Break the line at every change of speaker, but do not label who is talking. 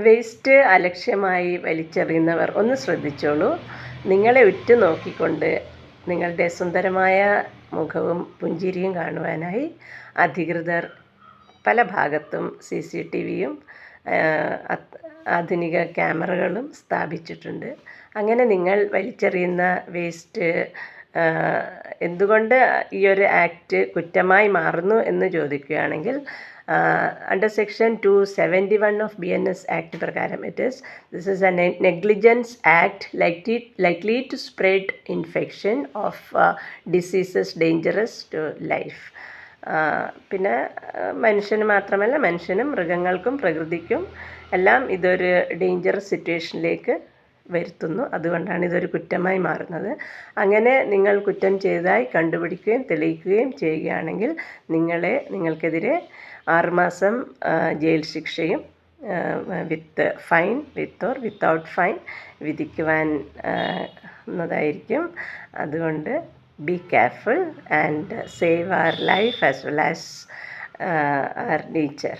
Waste അലക്ഷ്യമായി വലിച്ചെറിയുന്നവർ ഒന്ന് ശ്രദ്ധിച്ചോളൂ. നിങ്ങളെ ഉറ്റുനോക്കിക്കൊണ്ട് നിങ്ങളുടെ സുന്ദരമായ മുഖവും പുഞ്ചിരിയും കാണുവാനായി അധികൃതർ പല ഭാഗത്തും CCTVയും ആധുനിക ക്യാമറകളും സ്ഥാപിച്ചിട്ടുണ്ട്. അങ്ങനെ നിങ്ങൾ വലിച്ചെറിയുന്ന വേസ്റ്റ് എന്തുകൊണ്ട് ഈ ഒരു ആക്ട് കുറ്റമായി മാറുന്നു എന്ന് ചോദിക്കുകയാണെങ്കിൽ, under section 271 of BNS Act പ്രകാരം this is a negligence act likely to spread infection of diseases dangerous to life. പിന്നെ മനുഷ്യന് മാത്രമല്ല, മനുഷ്യനും മൃഗങ്ങൾക്കും പ്രകൃതിക്കും എല്ലാം ഇതൊരു ഡേഞ്ചറസ് സിറ്റുവേഷനിലേക്ക് വരുത്തുന്നു. അതുകൊണ്ടാണ് ഇതൊരു കുറ്റമായി മാറുന്നത്. അങ്ങനെ നിങ്ങൾ കുറ്റം ചെയ്തതായി കണ്ടുപിടിക്കുകയും തെളിയിക്കുകയും ചെയ്യുകയാണെങ്കിൽ നിങ്ങൾക്കെതിരെ 6 മാസം ജയിൽ ശിക്ഷയും with fine, with or without fine വിധിക്കുവാൻ ന്നതായിരിക്കും. അതുകൊണ്ട് be careful and save our life as well as our nature.